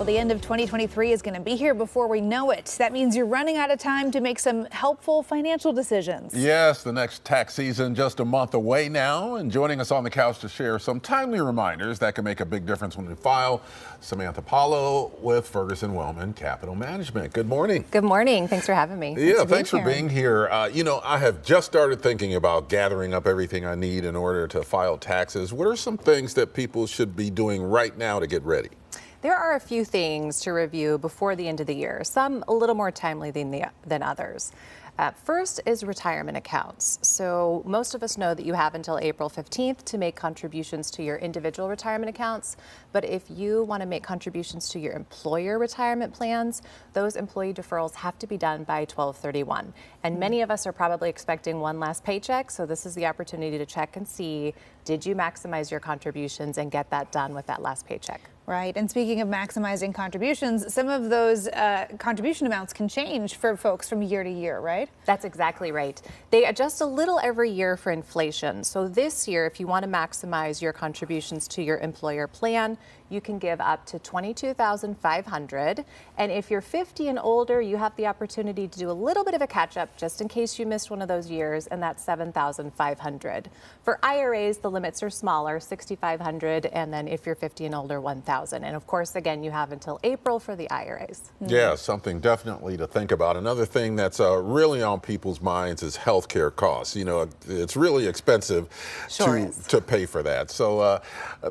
Well, the end of 2023 is going to be here before we know it. That means you're running out of time to make some helpful financial decisions. Yes, the next tax season just a month away now. And joining us on the couch to share some timely reminders that can make a big difference when we file, Samantha Paulo with Ferguson Wellman Capital Management. Good morning. Good morning. Thanks for having me. Yeah, thanks for being here. I have just started thinking about gathering up everything I need in order to file taxes. What are some things that people should be doing right now to get ready? There are a few things to review before the end of the year, some a little more timely than others. First is retirement accounts. So most of us know that you have until April 15th to make contributions to your individual retirement accounts. But if you want to make contributions to your employer retirement plans, those employee deferrals have to be done by 12/31. And many of us are probably expecting one last paycheck. So this is the opportunity to check and see, did you maximize your contributions and get that done with that last paycheck? Right. And speaking of maximizing contributions, some of those contribution amounts can change for folks from year to year, right? That's exactly right. They adjust a little every year for inflation. So this year, if you want to maximize your contributions to your employer plan, you can give up to $22,500. And if you're 50 and older, you have the opportunity to do a little bit of a catch up just in case you missed one of those years, and that's $7,500. For IRAs, the limits are smaller, $6,500, and then if you're 50 and older, $1,000. And of course, again, you have until April for the IRAs. Yeah, something definitely to think about. Another thing that's really on people's minds is healthcare costs. You know, it's really expensive to pay for that. So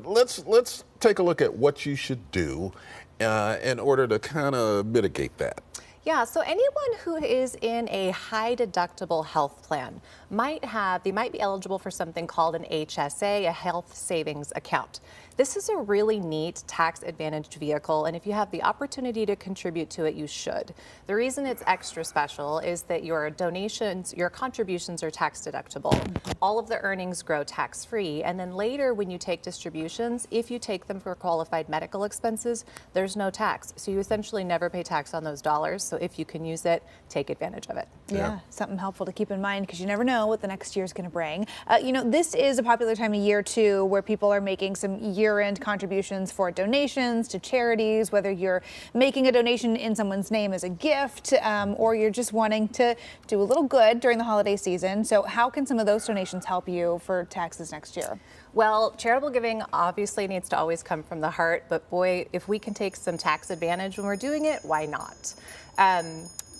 let's take a look at what you should do in order to kind of mitigate that. Yeah, so anyone who is in a high deductible health plan might be eligible for something called an HSA, a health savings account. This is a really neat tax advantaged vehicle, and if you have the opportunity to contribute to it, you should. The reason it's extra special is that your donations, your contributions are tax deductible. All of the earnings grow tax free, and then later when you take distributions, if you take them for qualified medical expenses, there's no tax. So you essentially never pay tax on those dollars. So if you can use it, take advantage of it. Yeah, something helpful to keep in mind because you never know what the next year is going to bring. This is a popular time of year too, where people are making some year-end contributions for donations to charities, whether you're making a donation in someone's name as a gift or you're just wanting to do a little good during the holiday season. So how can some of those donations help you for taxes next year? Well, charitable giving obviously needs to always come from the heart, but boy, if we can take some tax advantage when we're doing it, why not?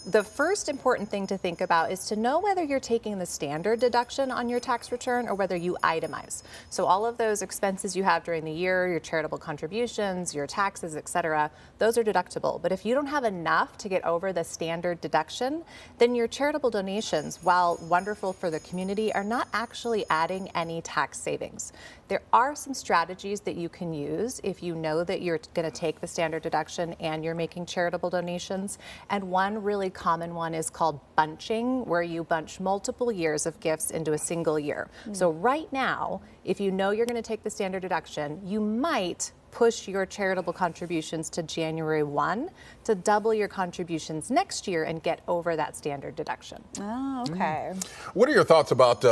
The first important thing to think about is to know whether you're taking the standard deduction on your tax return or whether you itemize. So all of those expenses you have during the year, your charitable contributions, your taxes, etc., those are deductible. But if you don't have enough to get over the standard deduction, then your charitable donations, while wonderful for the community, are not actually adding any tax savings. There are some strategies that you can use if you know that you're going to take the standard deduction and you're making charitable donations. And one really common one is called bunching, where you bunch multiple years of gifts into a single year. So right now, if you know you're going to take the standard deduction, you might push your charitable contributions to January 1 to double your contributions next year and get over that standard deduction. Oh, okay. What are your thoughts about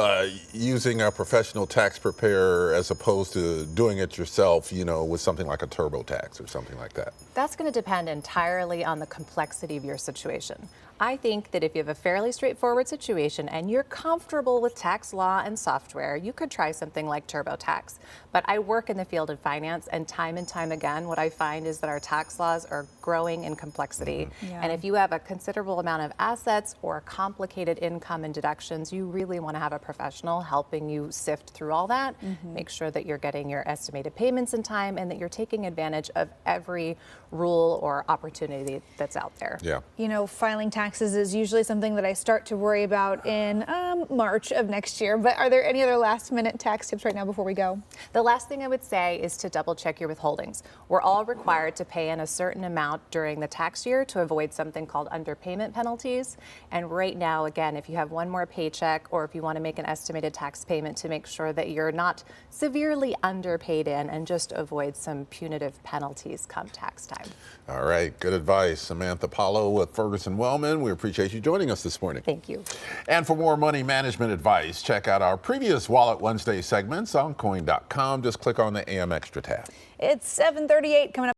using a professional tax preparer as opposed to doing it yourself, with something like a TurboTax or something like that? That's going to depend entirely on the complexity of your situation. I think that if you have a fairly straightforward situation and you're comfortable with tax law and software, you could try something like TurboTax. But I work in the field of finance, and time again, what I find is that our tax laws are growing in complexity. And if you have a considerable amount of assets or complicated income and deductions, you really want to have a professional helping you sift through all that, make sure that you're getting your estimated payments in time and that you're taking advantage of every rule or opportunity that's out there. Yeah. Filing taxes is usually something that I start to worry about in March of next year. But are there any other last-minute tax tips right now before we go? The last thing I would say is to double check your withholdings. We're all required to pay in a certain amount during the tax year to avoid something called underpayment penalties. And right now, again, if you have one more paycheck or if you want to make an estimated tax payment, to make sure that you're not severely underpaid in and just avoid some punitive penalties come tax time. All right, good advice. Samantha Paulo with Ferguson Wellman. We appreciate you joining us this morning. Thank you. And for more money management advice, check out our previous Wallet Wednesday segments on KOIN.com. Just click on the AM Extra tab. It's 7:38 coming up.